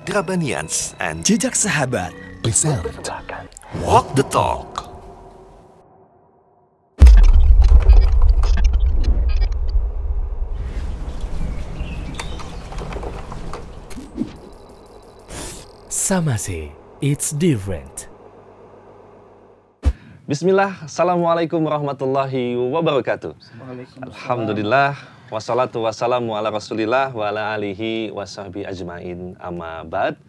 Drabanians and Jejak Sahabat present Walk the Talk. Samase, it's different. Bismillah, Assalamualaikum warahmatullahi wabarakatuh. Alhamdulillah, wassalatu wassalamu ala rasulillah wa ala alihi wa sahbihi ajmain amma ba'd.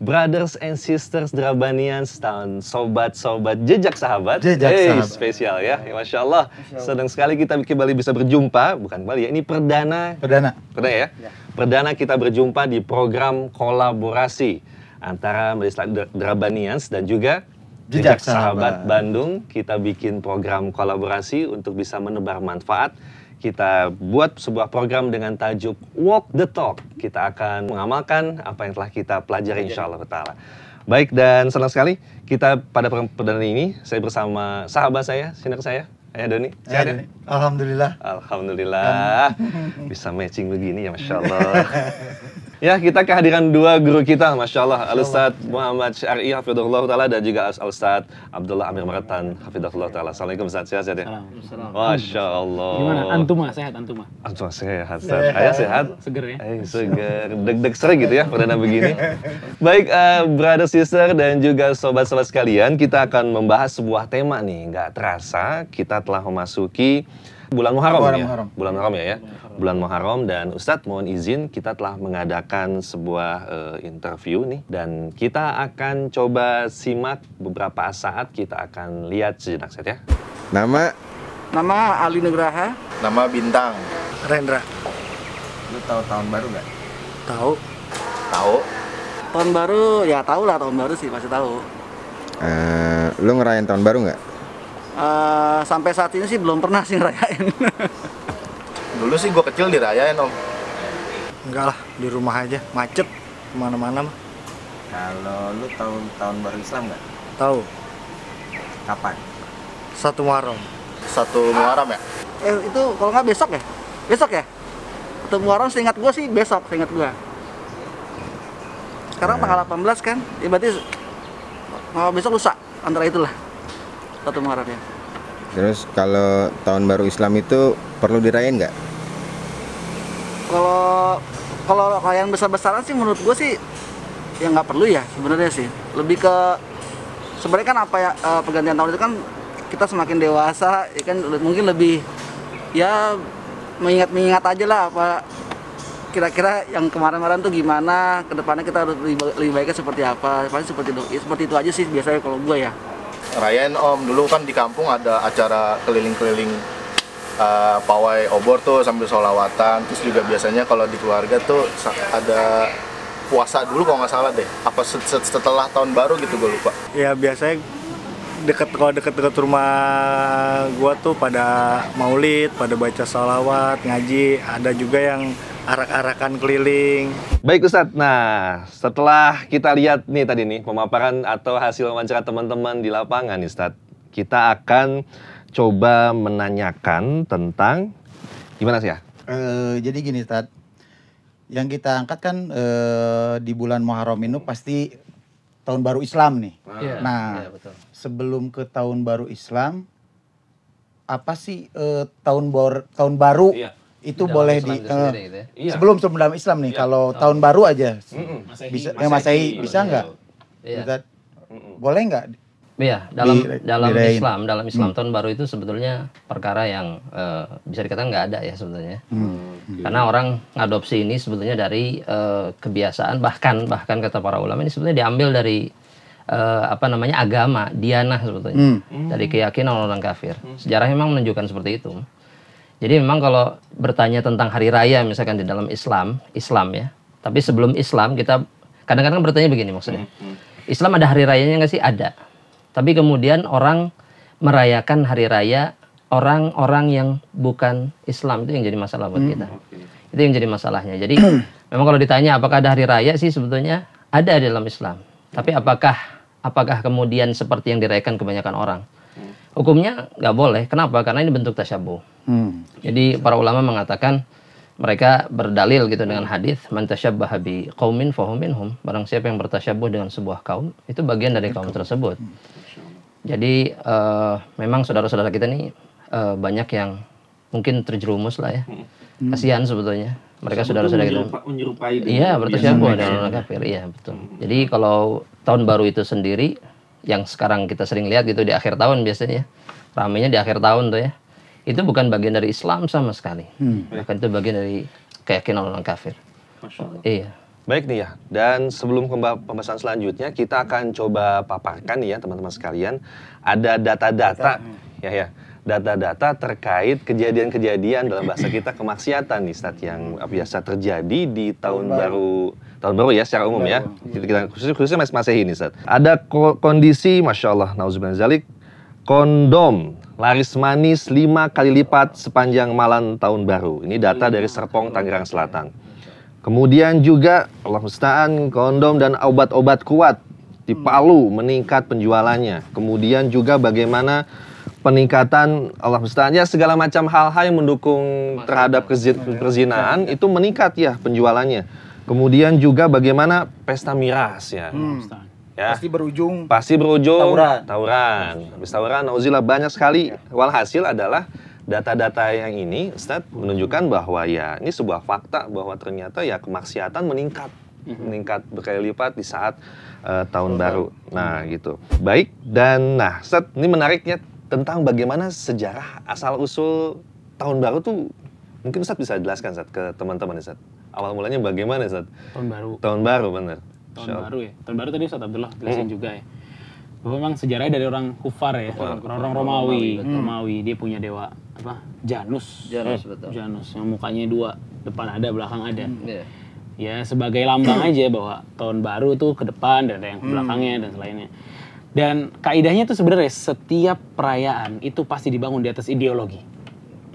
Brothers and sisters Drabanians dan sobat-sobat jejak sahabat. Sahabat. Spesial ya, Masya Allah. Senang sekali kita kembali bisa berjumpa. Bukan kembali ya, ini perdana ya. Perdana kita berjumpa di program kolaborasi antara Majelis Drabanians dan juga Jejak Sahabat Bandung. Kita bikin program kolaborasi untuk bisa menebar manfaat. Kita buat sebuah program dengan tajuk Walk the Talk. Kita akan mengamalkan apa yang telah kita pelajari insya Allah ta'ala. Baik, dan senang sekali kita pada perdana ini, saya bersama sahabat saya, senior saya, Ayah Doni. Sehat ya? Alhamdulillah. Alhamdulillah. Bisa matching begini ya, Masya Allah. Ya, kita kehadiran dua guru kita, Masya Allah, Al-Ustadz Muhammad Syar'i Hafidhullah Ta'ala dan juga Al-Ustadz Abdullah Amir Maratan Hafidhullah Ta'ala. Assalamualaikum Ustadz, sehat ya? Masya Allah. Gimana? Antumah, sehat antumah? Antumah sehat, Ustadz. Ayah sehat? Seger ya? Seger. Deg-deg sering gitu ya, perdana begini. Baik, brother, sister, dan juga sobat-sobat sekalian, kita akan membahas sebuah tema nih. Nggak terasa, kita telah memasuki bulan Muharram ya. Bulan Muharram ya. Bulan Muharram, dan Ustadz mohon izin kita telah mengadakan sebuah interview nih, dan kita akan coba simak beberapa saat, kita akan lihat sejenak saja ya. Nama Ali Nugraha. Nama Bintang. Rendra. Lu tahu tahun baru nggak? Tahu. Tahu. Tahun baru ya tahu lah, tahun baru sih pasti tahu. Lu ngerayain tahun baru nggak? Sampai saat ini sih belum pernah sih ngerayain. Dulu sih gue kecil dirayain, Om. Enggak lah, di rumah aja, macet kemana-mana mah. Kalau lu tahun baru Islam nggak? Tahu. Kapan? 1 Muharram. 1 Muharram ya? Itu kalau nggak besok ya? Besok ya? 1 Muharram seingat gue sih besok, seingat gue. Sekarang tanggal 18 kan? Ya berarti besok lusa, antara itulah. 1 Muharram ya. Terus kalau tahun baru Islam itu perlu dirayain nggak? Kalau yang besar-besaran sih menurut gue sih ya nggak perlu ya sebenarnya sih. Lebih ke sebenarnya kan apa ya, pergantian tahun itu kan kita semakin dewasa ya kan, mungkin lebih ya mengingat aja lah apa kira-kira yang kemarin-kemarin tuh gimana, kedepannya kita harus lebih baiknya seperti apa. Pasti seperti itu aja sih biasanya kalau gue ya. Rayain, Om. Dulu kan di kampung ada acara keliling-keliling pawai obor tuh sambil sholawatan. Terus juga biasanya kalau di keluarga tuh ada puasa dulu kalau nggak salah deh. Apa setelah tahun baru gitu, gue lupa. Ya biasanya kalau deket rumah gua tuh pada maulid, pada baca sholawat, ngaji. Ada juga yang arak-arakan keliling. Baik Ustadz, nah setelah kita lihat nih tadi nih pemaparan atau hasil wawancara teman-teman di lapangan nih Ustadz, kita akan coba menanyakan tentang gimana sih ya? Jadi gini Ustadz, yang kita angkat kan di bulan Muharram ini pasti tahun baru Islam nih. Nah, betul. Sebelum ke tahun baru Islam, apa sih tahun baru? Itu boleh di sebelum Islam nih. Kalau tahun baru aja bisa Masehi bisa nggak? Boleh nggak? Iya, dalam Islam tahun baru itu sebetulnya perkara yang bisa dikatakan nggak ada ya sebetulnya. Karena orang ngadopsi ini sebetulnya dari kebiasaan, bahkan kata para ulama ini sebetulnya diambil dari agama, dianah sebetulnya, dari keyakinan orang kafir. Sejarah memang menunjukkan seperti itu. Jadi memang kalau bertanya tentang hari raya misalkan di dalam Islam ya. Tapi sebelum Islam kita kadang-kadang bertanya begini maksudnya. Islam ada hari rayanya nggak sih? Ada. Tapi kemudian orang merayakan hari raya orang-orang yang bukan Islam, itu yang jadi masalah buat kita. Itu yang jadi masalahnya. Jadi memang kalau ditanya apakah ada hari raya sih sebetulnya ada di dalam Islam. Tapi apakah kemudian seperti yang dirayakan kebanyakan orang? Hukumnya nggak boleh. Kenapa? Karena ini bentuk tasyabuh. Jadi para ulama mengatakan mereka berdalil gitu dengan hadis man tasyabbaha bi qaumin fahuwa minhum. Barang siapa yang bertasyabuh dengan sebuah kaum, itu bagian dari kaum tersebut. Jadi memang saudara-saudara kita nih banyak yang mungkin terjerumus lah ya. Kasihan sebetulnya. Mereka saudara-saudara kita. Iya, bertasyabuh dengan orang kafir. Iya, betul. Jadi kalau tahun baru itu sendiri yang sekarang kita sering lihat gitu di akhir tahun biasanya. Ramainya di akhir tahun tuh ya. Itu bukan bagian dari Islam sama sekali. Bahkan itu bagian dari keyakinan orang kafir. Iya. Baik nih ya, dan sebelum pembahasan selanjutnya, kita akan coba paparkan nih ya teman-teman sekalian. Ada data-data, data-data terkait kejadian-kejadian dalam bahasa kita kemaksiatan nih, Ustaz, yang biasa terjadi di tahun baru ya secara umum ya. Kita khususnya Masehi nih, Ustaz. Ada kondisi, Masya Allah, nauzubillah min dzalik, kondom laris manis 5 kali lipat sepanjang malam tahun baru. Ini data dari Serpong, Tangerang Selatan. Kemudian juga, Allah musta'an, kondom dan obat-obat kuat di Palu meningkat penjualannya. Kemudian juga bagaimana peningkatan, Allah musta'an, ya segala macam hal-hal yang mendukung terhadap perzinaan itu meningkat ya penjualannya. Kemudian juga bagaimana pesta miras ya. Ya. Pasti berujung tawuran. Habis tawuran, nauzubillah, banyak sekali. Walhasil adalah data-data yang ini, Ustaz, menunjukkan bahwa ya ini sebuah fakta bahwa ternyata ya kemaksiatan meningkat berkali lipat di saat tahun baru. Nah, gitu. Baik, dan nah, Ustaz, ini menariknya tentang bagaimana sejarah asal usul tahun baru tuh mungkin Ustaz bisa jelaskan, Ustaz, ke teman-teman, Ustaz. Awal mulanya bagaimana, Ustaz? Tahun baru, benar. Tahun baru ya. Tahun baru tadi Ustaz Abdullah jelasin juga ya. Bahwa memang sejarahnya dari orang kufar ya, orang Romawi. Romawi dia punya dewa apa? Janus, betul. Janus yang mukanya 2, depan ada, belakang ada. Ya sebagai lambang aja bahwa tahun baru tuh ke depan dan ada yang ke belakangnya dan selainnya. Dan kaidahnya tuh sebenarnya setiap perayaan itu pasti dibangun di atas ideologi.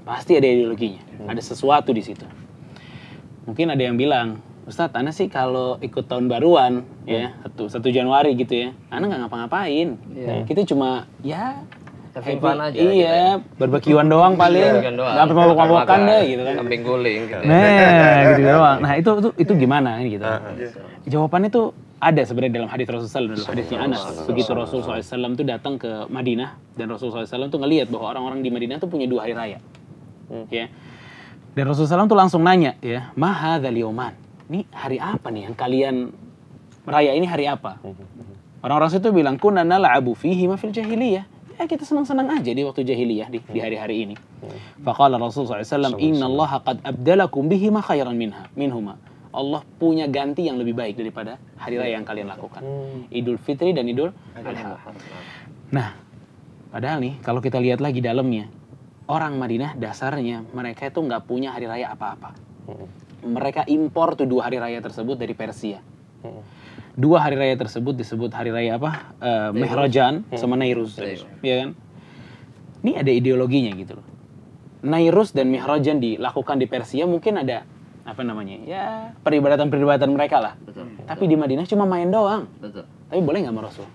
Pasti ada ideologinya. Ada sesuatu di situ. Mungkin ada yang bilang, Ustadz, Ana sih kalau ikut tahun baruan ya 1 Januari gitu ya, Ana nggak ngapa-ngapain. Kita cuma ya having fun aja. Iya, barbekyuan doang paling. Nggak sampai mabok-mabokan deh gitu kan. Kambing guling gitu. Nah, gitu doang. Nah, itu gimana gitu. Jawabannya tuh ada sebenarnya dalam hadis Rasulullah, dalam hadisnya Anas. Begitu Rasulullah SAW tuh datang ke Madinah dan Rasulullah SAW tuh ngelihat bahwa orang-orang di Madinah tuh punya 2 hari raya. Ya. Dan Rasulullah SAW tuh langsung nanya ya, "Ma hadzal yauman?" Ini hari apa nih yang kalian meraya ini hari apa? Orang-orang situ bilang kunna nal'abu fihi ma fil jahiliyah. Ya kita senang-senang aja di waktu jahiliyah di hari-hari ini. Faqala Rasulullah SAW, "Innallaha qad abdalakum bihi ma khairan minhuma." Allah punya ganti yang lebih baik daripada hari raya yang kalian lakukan. Idul Fitri dan Idul Adha. Nah, padahal nih kalau kita lihat lagi dalamnya, orang Madinah dasarnya mereka itu nggak punya hari raya apa-apa. Mereka impor tuh 2 hari raya tersebut dari Persia. 2 hari raya tersebut disebut hari raya apa? Mihrajan sama Nairuz. Ya kan? Ini ada ideologinya gitu loh. Nairuz dan Mihrajan dilakukan di Persia mungkin ada apa namanya? Ya, peribadatan mereka lah. Betul. Tapi di Madinah cuma main doang. Betul. Tapi boleh nggak sama Rasul?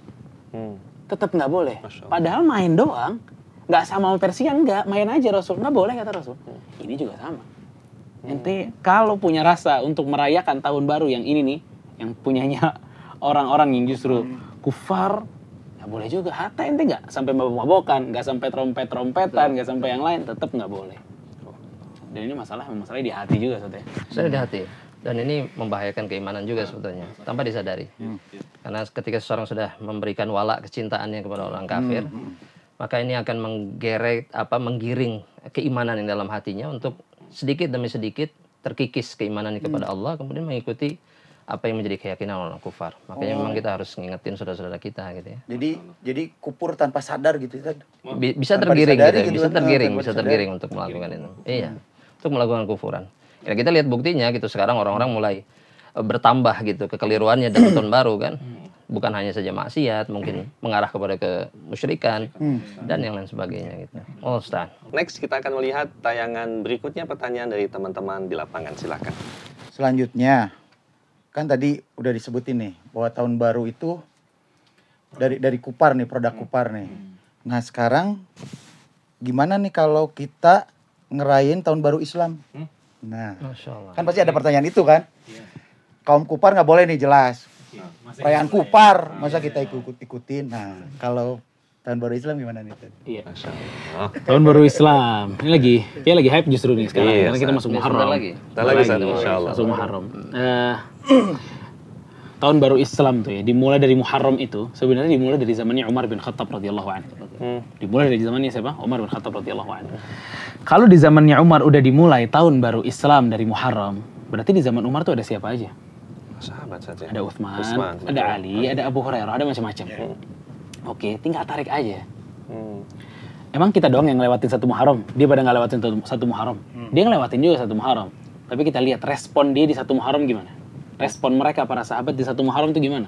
Tetap nggak boleh. Padahal main doang. Nggak sama Persia, nggak. Main aja Rasul. Nggak boleh kata Rasul. Ini juga sama. Ente kalau punya rasa untuk merayakan tahun baru yang ini nih, yang punyanya orang-orang yang justru kufar, nggak boleh juga. Hatta ente nggak sampai mabok-mabokan, nggak sampai trompet-trompetan, nggak sampai yang lain, tetap nggak boleh. Dan ini masalahnya di hati juga sebetulnya. Saya di hati. Dan ini membahayakan keimanan juga sebetulnya, tanpa disadari. Karena ketika seseorang sudah memberikan wala kecintaannya kepada orang kafir, maka ini akan menggiring keimanan yang dalam hatinya untuk sedikit demi sedikit terkikis keimanannya kepada Allah, kemudian mengikuti apa yang menjadi keyakinan orang kufar. Makanya memang kita harus ngingetin saudara-saudara kita gitu ya. Jadi kupur tanpa sadar gitu kan? Bisa tergiring gitu, bisa tergiring untuk melakukan itu. Iya, untuk melakukan kufuran. Ya, kita lihat buktinya gitu, sekarang orang-orang mulai bertambah gitu kekeliruannya dalam tahun baru kan. Bukan hanya saja maksiat, mungkin mengarah kepada kemusyrikan dan yang lain sebagainya gitu. Oh, Ustaz. Next kita akan melihat tayangan berikutnya, pertanyaan dari teman-teman di lapangan. Silakan. Selanjutnya, kan tadi udah disebutin nih bahwa tahun baru itu dari kupar nih, produk kupar nih. Nah, sekarang gimana nih kalau kita ngerayain tahun baru Islam? Nah, Masya Allah. kan pasti ada pertanyaan itu kan. Kaum kufar nggak boleh nih jelas. Perayaan kufar, masa kita ikutin. Nah, kalau tahun baru Islam gimana nih? Iya. Tahun baru Islam. Ini lagi hype justru nih sekarang. Iya, karena kita masuk Muharram. Kita lagi sana, Masya Allah. Masuk Muharram. Tahun baru Islam tuh ya, dimulai dari Muharram itu sebenarnya dimulai dari zamannya Umar bin Khattab radhiyallahu anhu. Dimulai dari zamannya siapa? Umar bin Khattab radhiyallahu anhu. Kalau di zamannya Umar udah dimulai tahun baru Islam dari Muharram, berarti di zaman Umar tuh ada siapa aja? Sahabat saja. Ada Utsman, ada Ali, ada Abu Hurairah, ada macam-macam. Oke, tinggal tarik aja. Emang kita doang yang ngelewatin satu Muharram, dia pada nggak lewatin satu Muharram. Dia ngelewatin juga satu Muharram. Tapi kita lihat respon dia di satu Muharram gimana? Respon mereka para sahabat di satu Muharram itu gimana?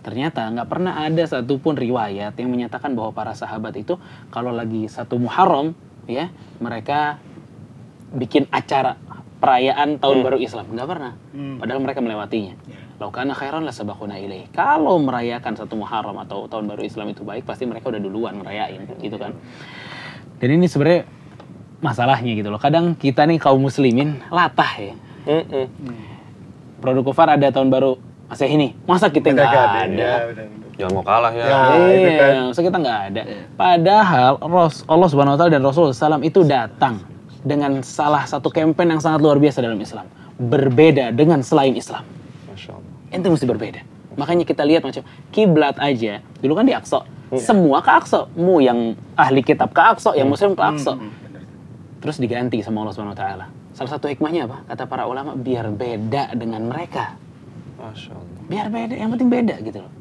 Ternyata nggak pernah ada satupun riwayat yang menyatakan bahwa para sahabat itu kalau lagi satu Muharram ya mereka bikin acara perayaan tahun baru Islam, nggak pernah. Padahal mereka melewatinya. Lau kana khairan la sabaquna ilaih. Kalau merayakan satu Muharram atau tahun baru Islam itu baik, pasti mereka udah duluan merayain, gitu kan. Dan ini sebenarnya masalahnya gitu loh. Kadang kita nih kaum muslimin latah ya. Produk kufar ada tahun baru Masehi ini, masa kita nggak ada? Jangan mau kalah ya. Iya, masa kita nggak ada. Padahal Allah Subhanahu Wa Taala dan Rasulullah SAW itu datang dengan salah satu campaign yang sangat luar biasa dalam Islam. Berbeda dengan selain Islam. Masya Allah. Itu mesti berbeda. Makanya kita lihat macam kiblat aja. Dulu kan di Aqsa. Semua ke Aqsa. Mu yang ahli kitab ke Aqsa, yang muslim ke Aqsa. Terus diganti sama Allah Subhanahu Wa Taala. Salah satu hikmahnya apa? Kata para ulama, biar beda dengan mereka. Masya Allah. Biar beda, yang penting beda gitu loh.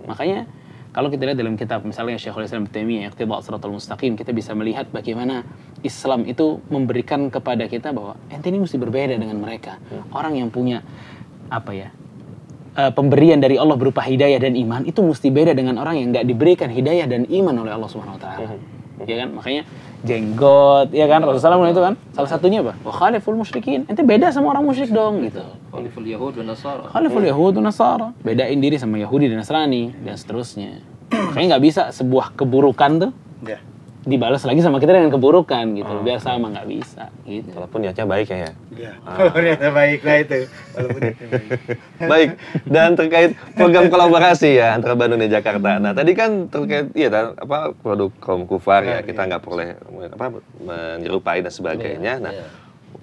Makanya kalau kita lihat dalam kitab misalnya Syekhul Islam Ibnu Taimiyah Iqtida' Shiratal Mustaqim, kita bisa melihat bagaimana Islam itu memberikan kepada kita bahwa ente ini mesti berbeda dengan mereka. Orang yang punya apa ya? Pemberian dari Allah berupa hidayah dan iman itu mesti beda dengan orang yang enggak diberikan hidayah dan iman oleh Allah Subhanahu wa taala. Ya kan? Makanya jenggot, ya kan? Rasulullah SAW itu kan salah satunya apa? Wa khaliful musyrikin. Ente beda sama orang musyrik dong gitu. Khaliful Yahud dan Nasara. Khaliful Yahud dan Nasara. Bedain diri sama Yahudi dan Nasrani dan seterusnya. Makanya nggak bisa sebuah keburukan tuh dibalas lagi sama kita dengan keburukan gitu. Biar sama, nggak bisa gitu. Walaupun niatnya baik ya. Iya. Walaupun niatnya baik lah itu. Baik, dan terkait program kolaborasi ya antara Bandung dan Jakarta. Nah, tadi kan terkait produk kaum kufar ya, kita nggak boleh menyerupai dan sebagainya. Nah,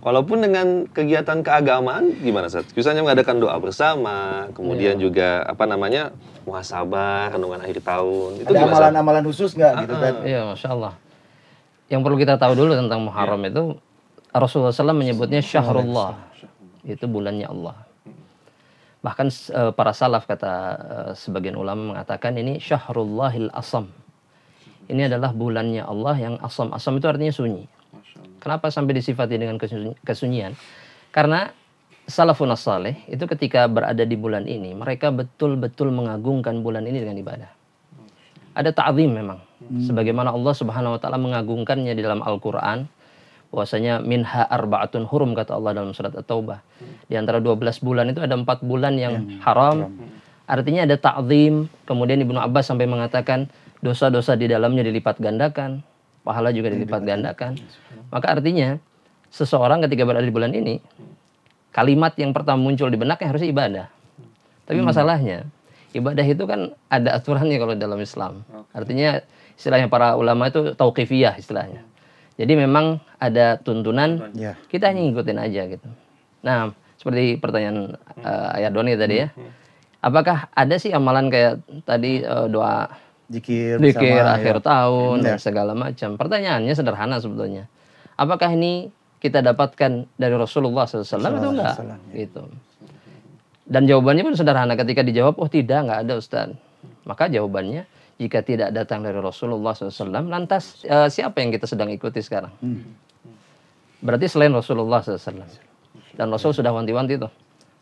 walaupun dengan kegiatan keagamaan gimana Ustaz? Misalnya mengadakan doa bersama, kemudian juga muhasabah, renungan akhir tahun. Itu ada amalan-amalan khusus nggak gitu kan? Iya, Masya Allah. Yang perlu kita tahu dulu tentang Muharram itu, Rasulullah SAW menyebutnya Syahrullah. Itu bulannya Allah. Bahkan para salaf kata sebagian ulama mengatakan ini Syahrullahil Asam. Ini adalah bulannya Allah yang asam. Asam itu artinya sunyi. Kenapa sampai disifati dengan kesunyian? Karena salafun as-salih itu ketika berada di bulan ini, mereka betul-betul mengagungkan bulan ini dengan ibadah. Ada ta'zim memang. Sebagaimana Allah Subhanahu wa taala mengagungkannya di dalam Al-Qur'an, bahwasanya minha arba'atun hurum kata Allah dalam surat At-Taubah. Di antara 12 bulan itu ada 4 bulan yang haram. Artinya ada ta'zim. Kemudian Ibnu Abbas sampai mengatakan dosa-dosa di dalamnya dilipat gandakan, pahala juga dilipat gandakan. Maka artinya seseorang ketika berada di bulan ini, kalimat yang pertama muncul di benaknya harusnya ibadah. Tapi masalahnya, ibadah itu kan ada aturannya kalau dalam Islam. Artinya istilahnya para ulama itu tauqifiyah istilahnya. Jadi memang ada tuntunan, kita hanya ngikutin aja gitu. Nah, seperti pertanyaan Ayah Doni tadi ya. Apakah ada sih amalan kayak tadi doa Zikir akhir tahun dan segala macam? Pertanyaannya sederhana sebetulnya. Apakah ini kita dapatkan dari Rasulullah SAW atau enggak? Gitu. Dan jawabannya pun sederhana. Ketika dijawab, oh tidak ada Ustaz. Maka jawabannya, jika tidak datang dari Rasulullah SAW, lantas siapa yang kita sedang ikuti sekarang? Berarti selain Rasulullah SAW. Dan Rasul sudah wanti-wanti tuh.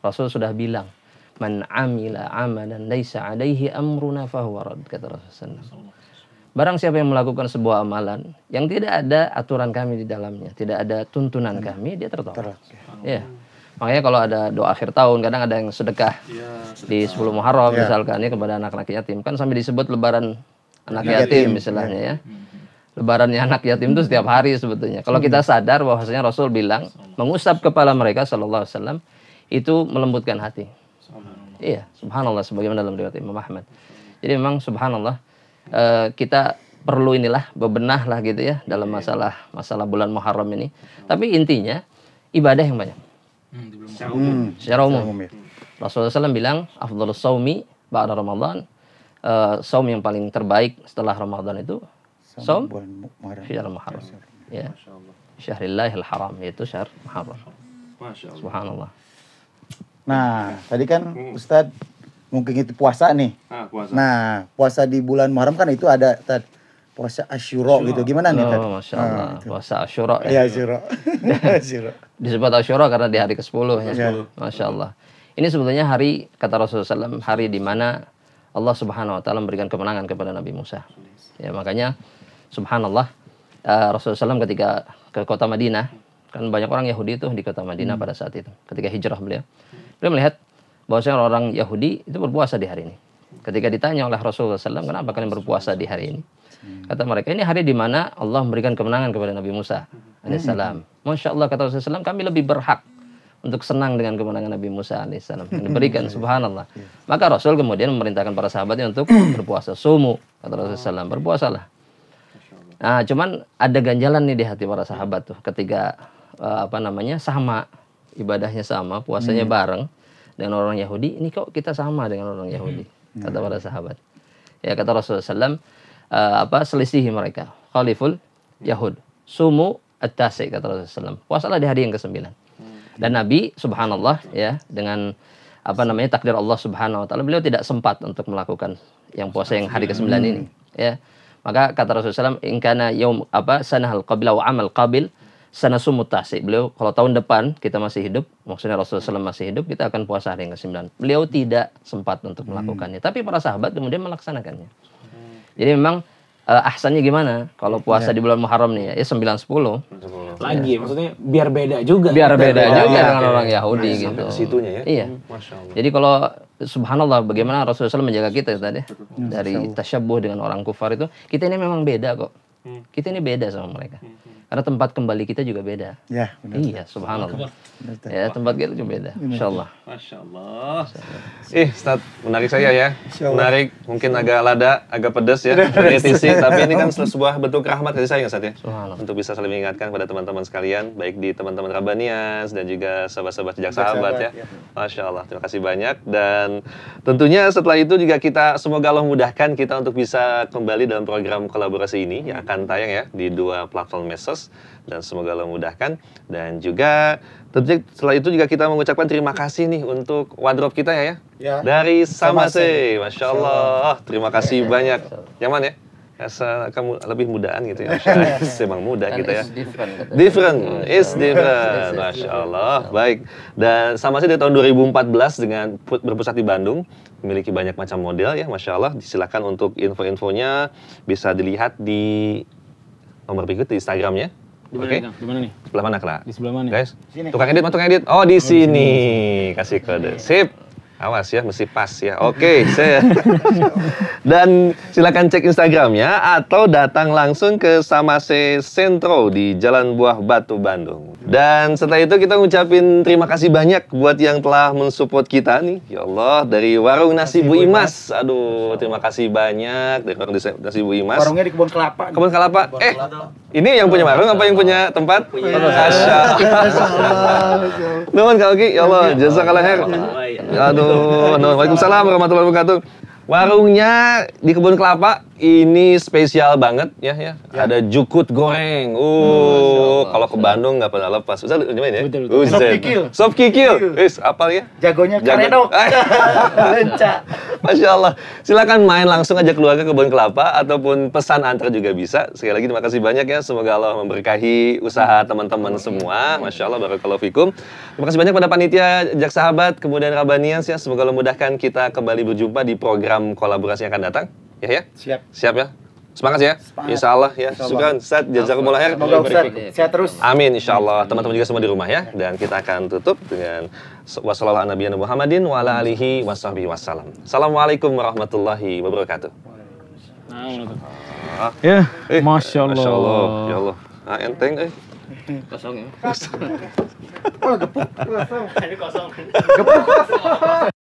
Rasul sudah bilang, man amila amalan laisa alaihi amruna fahuwa rad, kata Rasulullah SAW. Barang siapa yang melakukan sebuah amalan yang tidak ada aturan kami di dalamnya, tidak ada tuntunan kami, dia tertolak. Ya. Makanya kalau ada doa akhir tahun, kadang ada yang sedekah di 10 Muharram misalkan ya kepada anak-anak yatim, kan sampai disebut lebaran anak yatim misalnya ya. Lebarannya anak yatim itu setiap hari sebetulnya. Kalau kita sadar bahwasanya Rasul bilang mengusap kepala mereka sallallahu alaihi wasallam itu melembutkan hati. Iya, subhanallah sebagaimana dalam riwayat Imam Ahmad. Jadi memang subhanallah kita perlu inilah bebenah lah gitu ya dalam masalah bulan Muharram ini. Tapi intinya ibadah yang banyak. Secara umum. Rasulullah SAW bilang afdhalus shaumi ba'da Ramadan. Saum yang paling terbaik setelah Ramadan itu saum syahr Muharram. Ya. Syahrillahil haram, yaitu syahr Muharram. Subhanallah. Nah, tadi kan Ustadz mungkin itu puasa nih. Puasa. Nah, puasa di bulan Muharram kan itu ada puasa Asyura gitu. Gimana nih Tad? Oh, Masya Allah. Puasa Asyura Iya, ya. Asyura. Asyura. Disebut Asyura karena di hari ke-10 ya. Iya. Masya Allah. Ini sebetulnya hari, kata Rasulullah SAW, hari di mana Allah Subhanahu wa Ta'ala memberikan kemenangan kepada Nabi Musa. Ya, makanya subhanallah, Rasulullah SAW ketika ke kota Madinah, kan banyak orang Yahudi itu di kota Madinah pada saat itu. Ketika hijrah beliau melihat bahwasanya orang Yahudi itu berpuasa di hari ini. Ketika ditanya oleh Rasulullah SAW, kenapa kalian berpuasa di hari ini? Kata mereka, ini hari di mana Allah memberikan kemenangan kepada Nabi Musa alaihissalam. Masya Allah, kata Rasulullah SAW, kami lebih berhak untuk senang dengan kemenangan Nabi Musa alaihissalam yang diberikan, subhanallah. Maka Rasul kemudian memerintahkan para sahabatnya untuk berpuasa. Sumu, kata Rasulullah SAW, berpuasalah. Nah, cuman ada ganjalan nih di hati para sahabat tuh ketika sama ibadahnya sama, puasanya bareng dengan orang Yahudi. Ini kok kita sama dengan orang Yahudi, kata para sahabat. Ya, kata Rasulullah SAW, selisihi mereka. Khaliful Yahud. Sumu at-tasi, kata Rasulullah SAW. Puasalah di hari yang ke-9. Dan Nabi subhanallah ya dengan takdir Allah Subhanahu wa Ta'ala, beliau tidak sempat untuk melakukan yang puasa yang hari ke-9 ini ya. Maka kata Rasulullah SAW, in kana yaum sanahal qabla wa amal qabil sanasumut tasi. Beliau kalau tahun depan kita masih hidup, maksudnya Rasulullah SAW masih hidup, kita akan puasa hari yang ke-9. Beliau tidak sempat untuk melakukannya, tapi para sahabat kemudian melaksanakannya. Jadi memang ahsannya gimana kalau puasa di bulan Muharram nih ya 9-10 lagi maksudnya biar beda juga dengan orang Yahudi gitu. Situnya ya. Iya. Masya Allah. Jadi kalau subhanallah bagaimana Rasulullah SAW menjaga kita tadi dari tasyabuh dengan orang kufar itu, kita ini memang beda kok. Kita ini beda sama mereka. Karena tempat kembali kita juga beda. Ya, benar. Iya, subhanallah. Ya, tempat kita juga beda. Insyaallah. Masya Allah. Ustaz, menarik saya ya. Menarik, mungkin agak lada, agak pedas ya, kritisi, tapi ini kan sebuah bentuk rahmat kasih sayang Ustaz ya. Untuk bisa saling mengingatkan kepada teman-teman sekalian, baik di teman-teman Rabbanias dan juga sahabat-sahabat jejak sahabat ya. Masya Allah, terima kasih banyak. Dan tentunya setelah itu juga kita, semoga Allah mudahkan kita untuk bisa kembali dalam program kolaborasi ini yang akan tayang ya di 2 platform medsos. Dan semoga Allah mudahkan. Dan juga tentunya setelah itu juga kita mengucapkan terima kasih nih untuk wardrobe kita ya. Dari Samase. Masya Allah. Terima kasih banyak. Nyaman ya? Rasa kamu lebih mudaan gitu ya. Memang muda kita ya. Different. It's different. Masya Allah. Baik. Dan Samase dari tahun 2014 dengan berpusat di Bandung. Memiliki banyak macam model ya. Masya Allah. Silakan untuk info-infonya bisa dilihat di nomor berikut di Instagramnya. Oke. Di mana nih? Sebelah mana, Kak? Di sebelah mana? Guys, tukang edit. Oh, di sini. Kasih kode. Sip. Awas ya, mesti pas ya. Oke, saya. Dan silakan cek Instagramnya atau datang langsung ke Samase Sentro di Jalan Buah Batu, Bandung. Dan setelah itu kita ngucapin terima kasih banyak buat yang telah mensupport kita nih. Ya Allah, dari Warung Nasi Bu Imas. Aduh, terima kasih banyak dari Warung Nasi Bu Imas. Warungnya di Kebun Kelapa. Kebun Kelapa. Ini yang punya warung apa yang punya tempat? Masya Allah. Nuhun Kak Oki, ya Allah, jazakallah khair. Aduh, waalaikumsalam warahmatullahi wabarakatuh. Warungnya di Kebun Kelapa ini spesial banget ya. Ada jukut goreng. Kalau ke Bandung nggak pernah lepas. Ustaz gimana ya? Betul. Sop kikil. Apal ya? Jagonya karedok. Lenca. Masya Allah. Silakan main langsung aja keluarga ke Kebun Kelapa ataupun pesan antar juga bisa. Sekali lagi terima kasih banyak ya. Semoga Allah memberkahi usaha teman-teman semua. Masya Allah, barakallahu fikum. Terima kasih banyak pada panitia Jak Sahabat, kemudian Rabbanians ya. Semoga Allah mudahkan kita kembali berjumpa di program kolaborasi yang akan datang. Ya. Siap ya. Semangat ya. Insya Allah ya. Syukran Ustaz, jazakumullah khair. Semoga Ustaz sehat terus. Amin insya Allah. Teman-teman juga semua di rumah ya. Dan kita akan tutup dengan wassallallahu ala nabiyina Muhammadin wa ala alihi washabihi wassalam. Assalamualaikum warahmatullahi wabarakatuh. Ya, Masya Allah. Masya Allah. Ya Allah. Ah, enteng, Kosong ya. Oh, gepuk. Kosong. Gepuk.